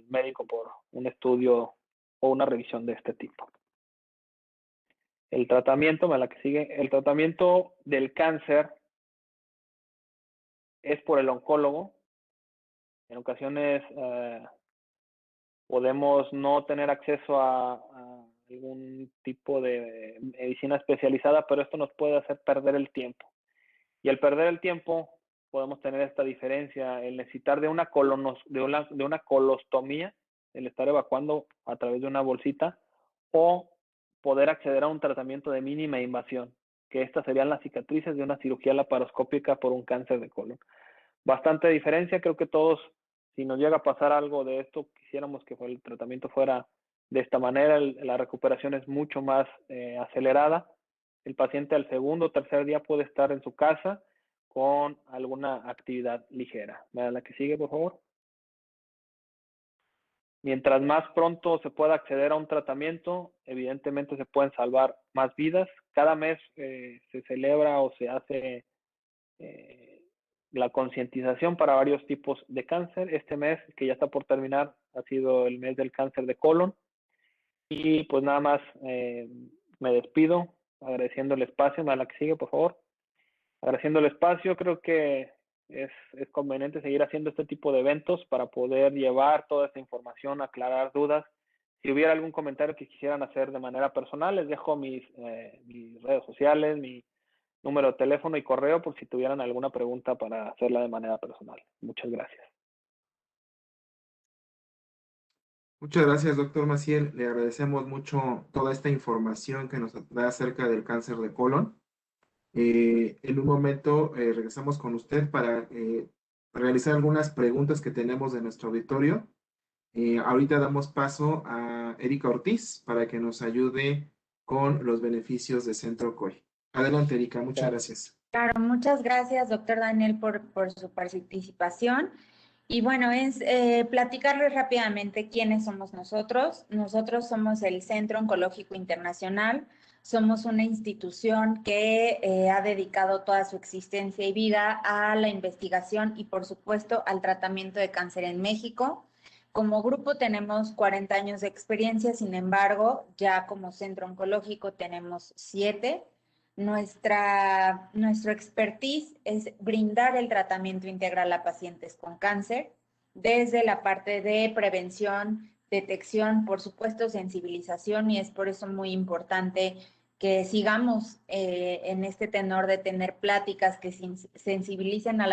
[SPEAKER 4] médico por un estudio o una revisión de este tipo. El tratamiento del cáncer es por el oncólogo. En ocasiones podemos no tener acceso a algún tipo de medicina especializada, pero esto nos puede hacer perder el tiempo. Y al perder el tiempo podemos tener esta diferencia, el necesitar de una colostomía, el estar evacuando a través de una bolsita, o poder acceder a un tratamiento de mínima invasión, que estas serían las cicatrices de una cirugía laparoscópica por un cáncer de colon. Bastante diferencia, creo que todos, si nos llega a pasar algo de esto, quisiéramos que el tratamiento fuera de esta manera, la recuperación es mucho más acelerada. El paciente al segundo o tercer día puede estar en su casa con alguna actividad ligera. La que sigue, por favor. Mientras más pronto se pueda acceder a un tratamiento, evidentemente se pueden salvar más vidas. Cada mes se celebra o se hace la concientización para varios tipos de cáncer. Este mes, que ya está por terminar, ha sido el mes del cáncer de colon. Y pues nada más me despido agradeciendo el espacio. La que sigue, por favor. Agradeciendo el espacio, creo que es conveniente seguir haciendo este tipo de eventos para poder llevar toda esta información, aclarar dudas. Si hubiera algún comentario que quisieran hacer de manera personal, les dejo mis redes sociales, mi número de teléfono y correo por si tuvieran alguna pregunta para hacerla de manera personal. Muchas gracias.
[SPEAKER 1] Muchas gracias, doctor Maciel. Le agradecemos mucho toda esta información que nos da acerca del cáncer de colon. En un momento regresamos con usted para realizar algunas preguntas que tenemos de nuestro auditorio. Ahorita damos paso a Erika Ortiz para que nos ayude con los beneficios de Centro COI. Adelante, Erika, muchas gracias.
[SPEAKER 2] Claro, muchas gracias, doctor Daniel, por su participación. Y bueno, es platicarles rápidamente quiénes somos nosotros. Nosotros somos el Centro Oncológico Internacional. Somos una institución que ha dedicado toda su existencia y vida a la investigación y, por supuesto, al tratamiento de cáncer en México. Como grupo tenemos 40 años de experiencia, sin embargo, ya como centro oncológico tenemos 7. Nuestro expertise es brindar el tratamiento integral a pacientes con cáncer, desde la parte de prevención, detección, por supuesto, sensibilización, y es por eso muy importante que sigamos en este tenor de tener pláticas que sensibilicen a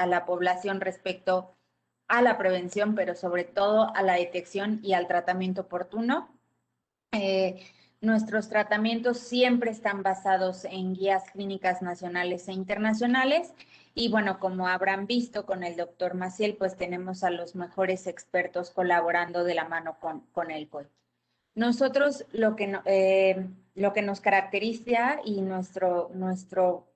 [SPEAKER 2] la población respecto a la prevención, pero sobre todo a la detección y al tratamiento oportuno. Nuestros tratamientos siempre están basados en guías clínicas nacionales e internacionales. Y bueno, como habrán visto con el doctor Maciel, pues tenemos a los mejores expertos colaborando de la mano con el COI. Nosotros lo que nos caracteriza y nuestro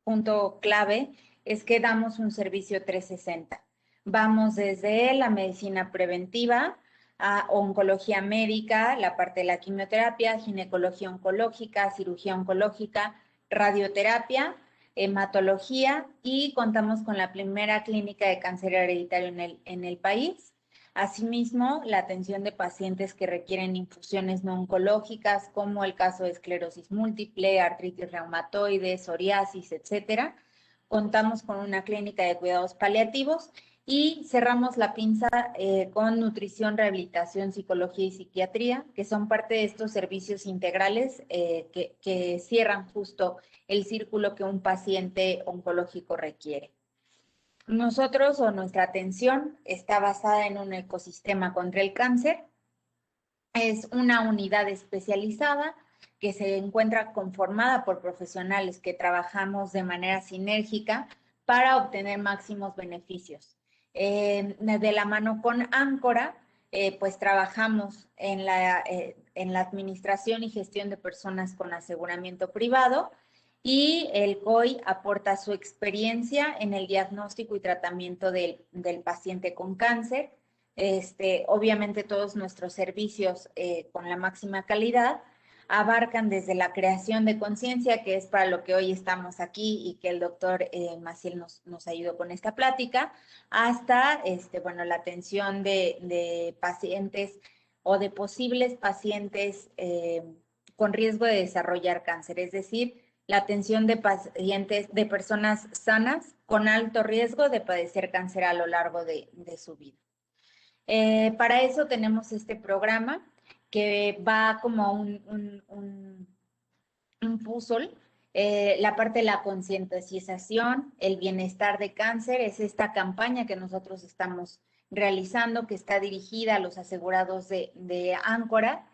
[SPEAKER 2] punto clave es que damos un servicio 360. Vamos desde la medicina preventiva, a oncología médica, la parte de la quimioterapia, ginecología oncológica, cirugía oncológica, radioterapia, hematología, y contamos con la primera clínica de cáncer hereditario en el país. Asimismo, la atención de pacientes que requieren infusiones no oncológicas, como el caso de esclerosis múltiple, artritis reumatoide, psoriasis, etcétera. Contamos con una clínica de cuidados paliativos y cerramos la pinza con nutrición, rehabilitación, psicología y psiquiatría, que son parte de estos servicios integrales que cierran justo el círculo que un paciente oncológico requiere. Nosotros o nuestra atención está basada en un ecosistema contra el cáncer. Es una unidad especializada que se encuentra conformada por profesionales que trabajamos de manera sinérgica para obtener máximos beneficios. De la mano con Áncora, pues trabajamos en la administración y gestión de personas con aseguramiento privado, y el COI aporta su experiencia en el diagnóstico y tratamiento del paciente con cáncer. Obviamente todos nuestros servicios con la máxima calidad abarcan desde la creación de conciencia, que es para lo que hoy estamos aquí y que el doctor Maciel nos ayudó con esta plática, hasta bueno, la atención de pacientes o de posibles pacientes con riesgo de desarrollar cáncer, es decir, la atención de pacientes, de personas sanas con alto riesgo de padecer cáncer a lo largo de su vida. Para eso tenemos este programa que va como un puzzle. La parte de la concientización, el bienestar de cáncer, es esta campaña que nosotros estamos realizando, que está dirigida a los asegurados de Áncora.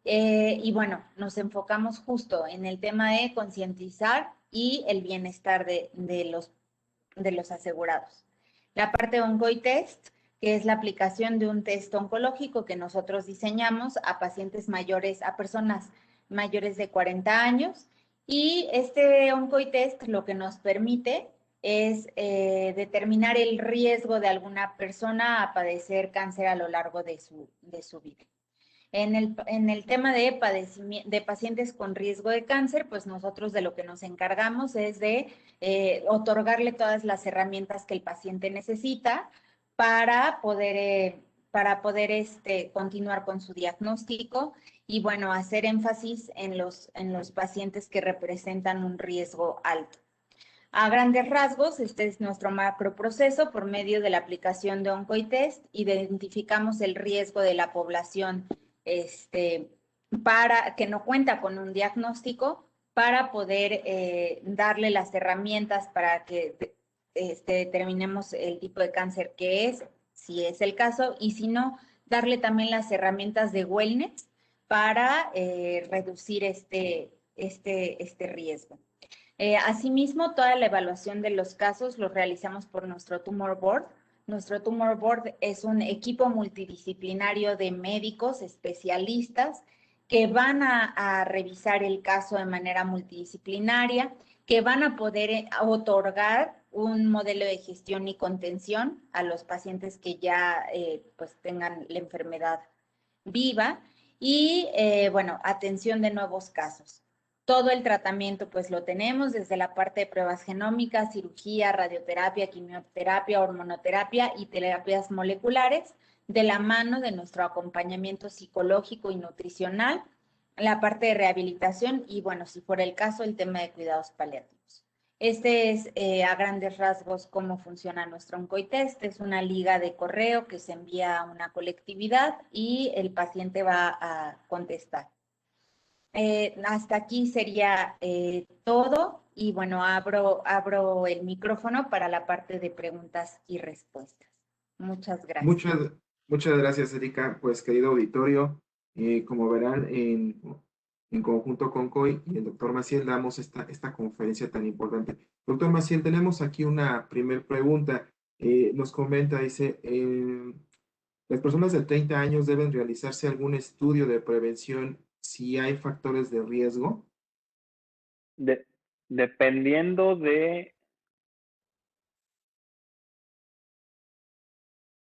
[SPEAKER 2] Y bueno, nos enfocamos justo en el tema de concientizar y el bienestar de los asegurados. La parte de OncoiTest, que es la aplicación de un test oncológico que nosotros diseñamos a pacientes mayores, a personas mayores de 40 años. Y este OncoiTest lo que nos permite es determinar el riesgo de alguna persona a padecer cáncer a lo largo de su vida. En el tema de pacientes con riesgo de cáncer, pues nosotros de lo que nos encargamos es de otorgarle todas las herramientas que el paciente necesita para poder continuar con su diagnóstico y, bueno, hacer énfasis en los pacientes que representan un riesgo alto. A grandes rasgos, este es nuestro macroproceso. Por medio de la aplicación de OncoiTest, identificamos el riesgo de la población para que no cuenta con un diagnóstico, para poder darle las herramientas para que determinemos el tipo de cáncer que es, si es el caso, y si no, darle también las herramientas de wellness para reducir este riesgo. Asimismo, toda la evaluación de los casos lo realizamos por nuestro Tumor Board. Nuestro Tumor Board es un equipo multidisciplinario de médicos especialistas que van a revisar el caso de manera multidisciplinaria, que van a poder otorgar un modelo de gestión y contención a los pacientes que ya pues tengan la enfermedad viva y, bueno, atención de nuevos casos. Todo el tratamiento pues lo tenemos desde la parte de pruebas genómicas, cirugía, radioterapia, quimioterapia, hormonoterapia y terapias moleculares, de la mano de nuestro acompañamiento psicológico y nutricional, la parte de rehabilitación y, bueno, si fuera el caso, el tema de cuidados paliativos. Este es a grandes rasgos cómo funciona nuestro OncoiTest. Es una liga de correo que se envía a una colectividad y el paciente va a contestar. Hasta aquí sería todo y, bueno, abro el micrófono para la parte de preguntas y respuestas. Muchas gracias.
[SPEAKER 1] Muchas gracias, Erika. Pues, querido auditorio, como verán, en conjunto con COI y el doctor Maciel damos esta conferencia tan importante. Doctor Maciel, tenemos aquí una primer pregunta. Nos comenta, dice, ¿las personas de 30 años deben realizarse algún estudio de prevención si hay factores de riesgo?
[SPEAKER 4] Dependiendo de...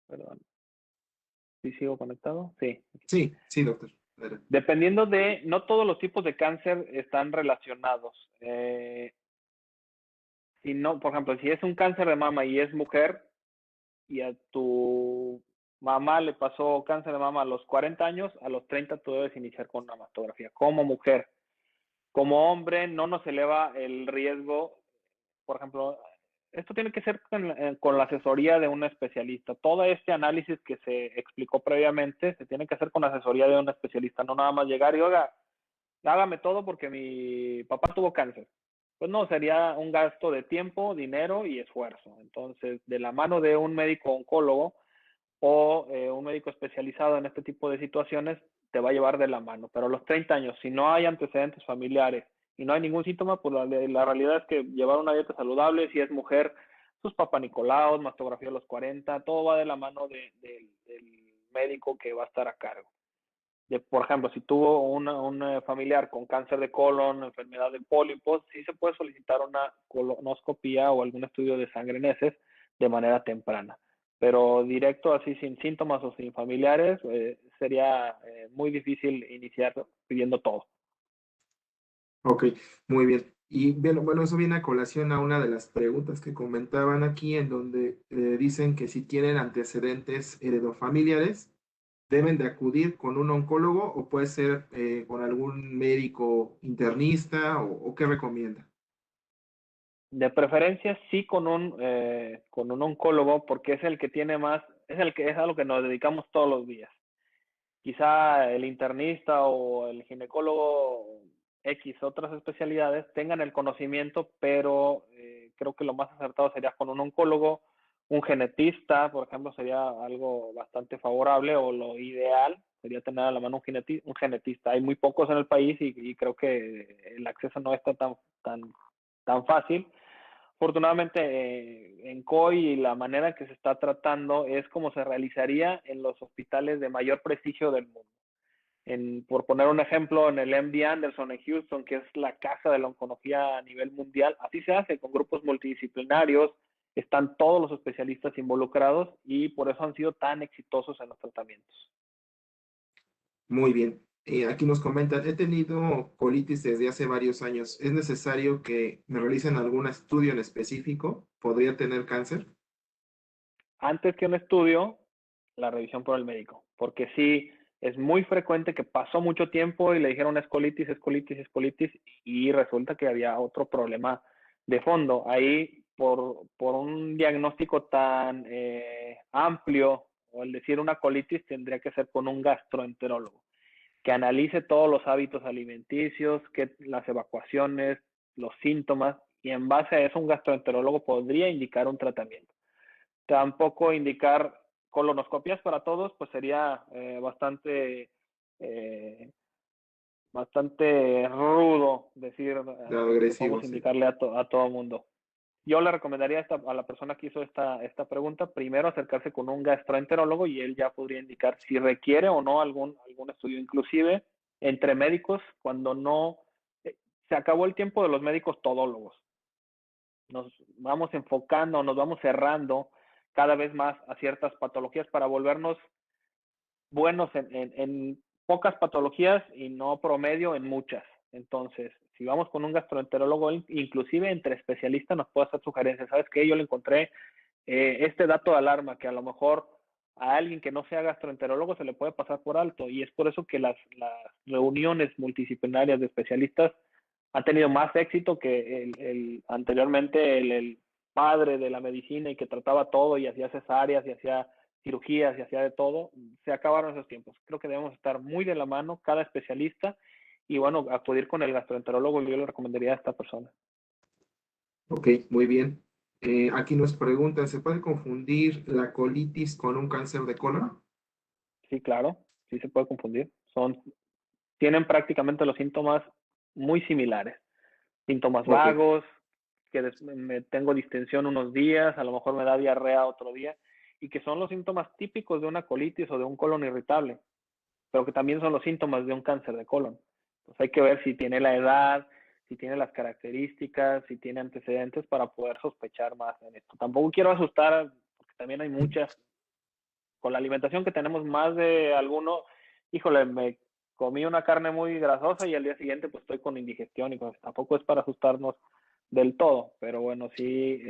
[SPEAKER 4] Perdón. ¿Sí sigo conectado? Sí.
[SPEAKER 1] Sí, doctor.
[SPEAKER 4] Dependiendo de... No todos los tipos de cáncer están relacionados. Si no, por ejemplo, si es un cáncer de mama y es mujer y a tu mamá le pasó cáncer de mama a los 40 años, a los 30 tú debes iniciar con una mastografía como mujer. Como hombre no nos eleva el riesgo, por ejemplo, esto tiene que ser con la asesoría de un especialista. Todo este análisis que se explicó previamente se tiene que hacer con la asesoría de un especialista, no nada más llegar y, oiga, hágame todo porque mi papá tuvo cáncer. Pues no, sería un gasto de tiempo, dinero y esfuerzo. Entonces, de la mano de un médico oncólogo o un médico especializado en este tipo de situaciones, te va a llevar de la mano. Pero a los 30 años, si no hay antecedentes familiares y no hay ningún síntoma, pues la realidad es que llevar una dieta saludable, si es mujer, sus papanicoláos, mastografía a los 40, todo va de la mano del médico que va a estar a cargo. Por ejemplo, si tuvo un familiar con cáncer de colon, enfermedad de pólipos, sí se puede solicitar una colonoscopía o algún estudio de sangre en heces de manera temprana. Pero directo, así sin síntomas o sin familiares, sería muy difícil iniciar pidiendo todo.
[SPEAKER 1] Ok, muy bien. Y bien, bueno, eso viene a colación a una de las preguntas que comentaban aquí, en donde dicen que si tienen antecedentes heredofamiliares, deben de acudir con un oncólogo o puede ser con algún médico internista o qué recomienda.
[SPEAKER 4] De preferencia sí con un oncólogo, porque es el que tiene más, es a lo que nos dedicamos todos los días. quizá el internista o el ginecólogo X, otras especialidades, tengan el conocimiento, pero creo que lo más acertado sería con un oncólogo, un genetista, por ejemplo, sería algo bastante favorable, o lo ideal sería tener a la mano un genetista. Hay muy pocos en el país y creo que el acceso no está tan fácil. Afortunadamente, en COI la manera en que se está tratando es como se realizaría en los hospitales de mayor prestigio del mundo. Por poner un ejemplo, en el MD Anderson en Houston, que es la casa de la oncología a nivel mundial, así se hace con grupos multidisciplinarios, están todos los especialistas involucrados y por eso han sido tan exitosos en los tratamientos.
[SPEAKER 1] Muy bien. Aquí nos comentan, he tenido colitis desde hace varios años. ¿Es necesario que me realicen algún estudio en específico? ¿Podría tener cáncer?
[SPEAKER 4] Antes que un estudio, la revisión por el médico, porque sí, es muy frecuente que pasó mucho tiempo y le dijeron escolitis, escolitis, escolitis, y resulta que había otro problema de fondo. Ahí, por un diagnóstico tan amplio, o el decir una colitis, tendría que ser con un gastroenterólogo, que analice todos los hábitos alimenticios, que las evacuaciones, los síntomas, y en base a eso un gastroenterólogo podría indicar un tratamiento. Tampoco indicar colonoscopias para todos, pues sería eh, bastante rudo decir que
[SPEAKER 1] Agresivo,
[SPEAKER 4] podemos
[SPEAKER 1] sí.
[SPEAKER 4] indicarle a todo el mundo. Yo le recomendaría a la persona que hizo esta pregunta, primero acercarse con un gastroenterólogo y él ya podría indicar si requiere o no algún estudio, inclusive entre médicos, cuando no, se acabó el tiempo de los médicos todólogos. Nos vamos enfocando, nos vamos cerrando cada vez más a ciertas patologías para volvernos buenos en pocas patologías y no promedio en muchas. Entonces, si vamos con un gastroenterólogo, inclusive entre especialistas nos puede hacer sugerencias. ¿Sabes qué? Yo le encontré este dato de alarma que a lo mejor a alguien que no sea gastroenterólogo se le puede pasar por alto, y es por eso que las reuniones multidisciplinarias de especialistas han tenido más éxito que anteriormente el padre de la medicina y que trataba todo y hacía cesáreas y hacía cirugías y hacía de todo. Se acabaron esos tiempos. Creo que debemos estar muy de la mano cada especialista y bueno, acudir con el gastroenterólogo, yo le recomendaría a esta persona.
[SPEAKER 1] Ok, muy bien. Aquí nos preguntan, ¿se puede confundir la colitis con un cáncer de colon?
[SPEAKER 4] Sí, claro, sí se puede confundir. Tienen prácticamente los síntomas muy similares. Síntomas
[SPEAKER 1] Ok,
[SPEAKER 4] vagos, que me tengo distensión unos días, a lo mejor me da diarrea otro día, y que son los síntomas típicos de una colitis o de un colon irritable, pero que también son los síntomas de un cáncer de colon. Entonces hay que ver si tiene la edad, si tiene las características, si tiene antecedentes para poder sospechar más en esto. Tampoco quiero asustar, porque también hay muchas, con la alimentación que tenemos más de alguno, híjole, me comí una carne muy grasosa y al día siguiente pues estoy con indigestión y pues tampoco es para asustarnos del todo, pero bueno, sí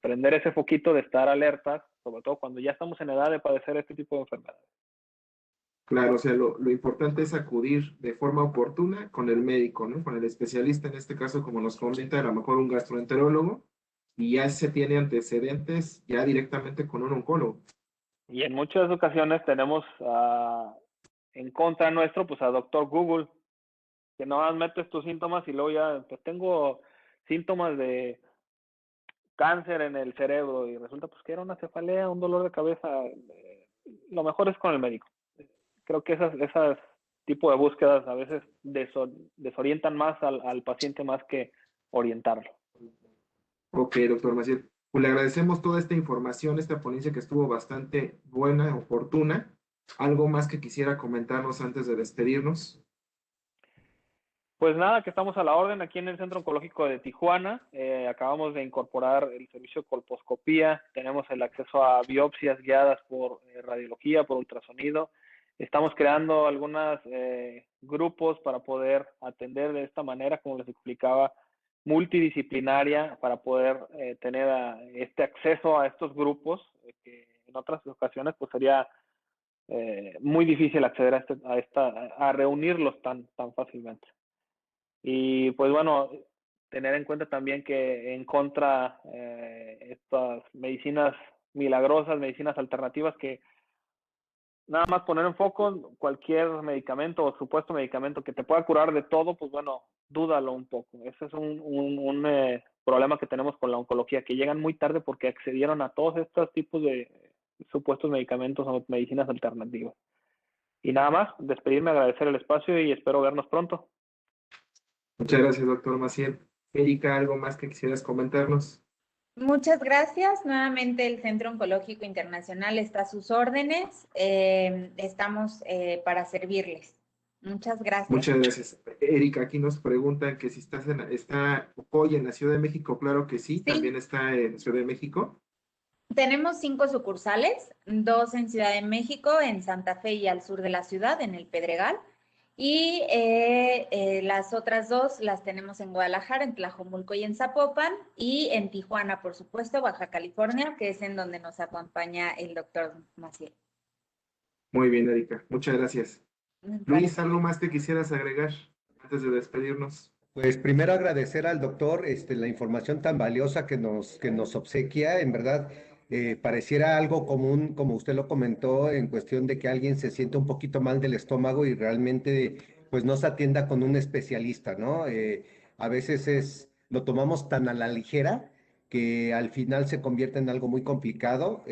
[SPEAKER 4] prender ese foquito de estar alertas, sobre todo cuando ya estamos en edad de padecer este tipo de enfermedades.
[SPEAKER 1] claro, o sea, lo importante es acudir de forma oportuna con el médico, ¿no? Con el especialista, en este caso, como nos comenta, a lo mejor un gastroenterólogo, y ya se tiene antecedentes ya directamente con un oncólogo.
[SPEAKER 4] Y en muchas ocasiones tenemos en contra nuestro pues a doctor Google, que no metes tus síntomas y luego ya pues tengo síntomas de cáncer en el cerebro y resulta pues que era una cefalea, un dolor de cabeza. Lo mejor es con el médico. Creo que esas tipo de búsquedas a veces desorientan más al paciente más que orientarlo.
[SPEAKER 1] Ok, doctor Maciel. Pues le agradecemos toda esta información, esta ponencia que estuvo bastante buena, oportuna. ¿Algo más que quisiera comentarnos antes de despedirnos?
[SPEAKER 4] Pues nada, que estamos a la orden aquí en el Centro Oncológico de Tijuana. Acabamos de incorporar el servicio de colposcopía. Tenemos el acceso a biopsias guiadas por radiología, por ultrasonido. Estamos creando algunos grupos para poder atender de esta manera, como les explicaba, multidisciplinaria, para poder tener este acceso a estos grupos, que en otras ocasiones pues sería muy difícil acceder a reunirlos tan fácilmente. Y pues bueno, tener en cuenta también que en contra estas medicinas milagrosas, medicinas alternativas que nada más poner en foco cualquier medicamento o supuesto medicamento que te pueda curar de todo, pues bueno, dúdalo un poco. Ese es un problema que tenemos con la oncología, que llegan muy tarde porque accedieron a todos estos tipos de supuestos medicamentos o medicinas alternativas. Y nada más, despedirme, agradecer el espacio y espero vernos pronto.
[SPEAKER 1] Muchas gracias, doctor Maciel. Erika, ¿algo más que quisieras comentarnos?
[SPEAKER 2] Muchas gracias. Nuevamente el Centro Oncológico Internacional está a sus órdenes. Estamos para servirles. Muchas gracias.
[SPEAKER 1] Muchas gracias. Erika, aquí nos preguntan que si está hoy en la Ciudad de México. Claro que sí,
[SPEAKER 2] Sí.
[SPEAKER 1] también está en la Ciudad de México.
[SPEAKER 2] Tenemos 5 sucursales, 2 en Ciudad de México, en Santa Fe y al sur de la ciudad, en el Pedregal. Y las otras 2 las tenemos en Guadalajara, en Tlajomulco y en Zapopan, y en Tijuana, por supuesto, Baja California, que es en donde nos acompaña el doctor Maciel.
[SPEAKER 1] Muy bien, Erika. Muchas gracias. Luis, ¿algo más que quisieras agregar antes de despedirnos?
[SPEAKER 3] Pues primero agradecer al doctor la información tan valiosa que nos obsequia. En verdad, pareciera algo común, como usted lo comentó, en cuestión de que alguien se siente un poquito mal del estómago y realmente pues no se atienda con un especialista, ¿no? A veces lo tomamos tan a la ligera que al final se convierte en algo muy complicado.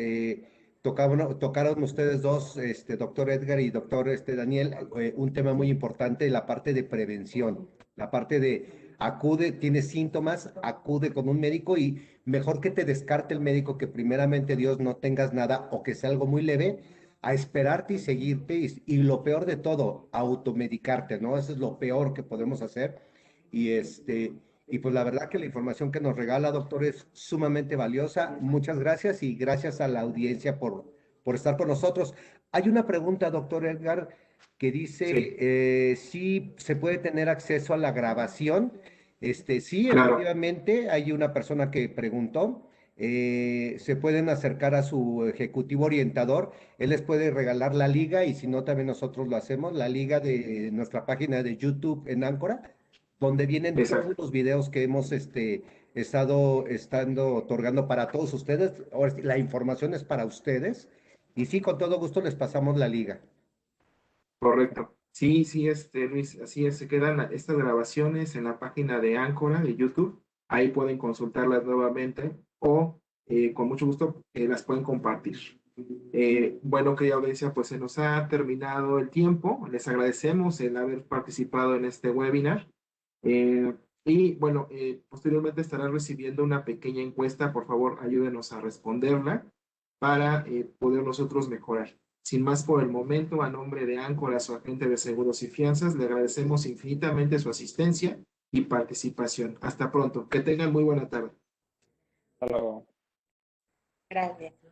[SPEAKER 3] Tocaron ustedes dos, doctor Edgar y doctor Daniel, un tema muy importante, la parte de prevención, la parte de acude, tienes síntomas, acude con un médico y mejor que te descarte el médico que primeramente Dios no tengas nada o que sea algo muy leve, a esperarte y seguirte y lo peor de todo, automedicarte, ¿no? Eso es lo peor que podemos hacer y y pues la verdad que la información que nos regala, doctor, es sumamente valiosa. Muchas gracias y gracias a la audiencia por estar con nosotros. Hay una pregunta, doctor Edgar, que dice si se puede tener acceso a la grabación. Sí,
[SPEAKER 1] Claro.
[SPEAKER 3] efectivamente, hay una persona que preguntó. Se pueden acercar a su ejecutivo orientador. Él les puede regalar la liga y si no, también nosotros lo hacemos, la liga de nuestra página de YouTube en Áncora, donde vienen
[SPEAKER 1] Exacto.
[SPEAKER 3] todos los videos que hemos estando otorgando para todos ustedes. Ahora sí, la información es para ustedes. Y sí, con todo gusto les pasamos la liga.
[SPEAKER 1] Correcto. Sí, sí, Luis, así es. Se quedan estas grabaciones en la página de Áncora de YouTube. Ahí pueden consultarlas nuevamente o con mucho gusto las pueden compartir. Bueno, querida audiencia, pues se nos ha terminado el tiempo. Les agradecemos el haber participado en este webinar. Y bueno, posteriormente estarán recibiendo una pequeña encuesta. Por favor, ayúdenos a responderla para poder nosotros mejorar. Sin más por el momento, a nombre de Áncora, su agente de seguros y fianzas, le agradecemos infinitamente su asistencia y participación. Hasta pronto. Que tengan muy buena tarde.
[SPEAKER 4] Hasta luego.
[SPEAKER 2] Gracias.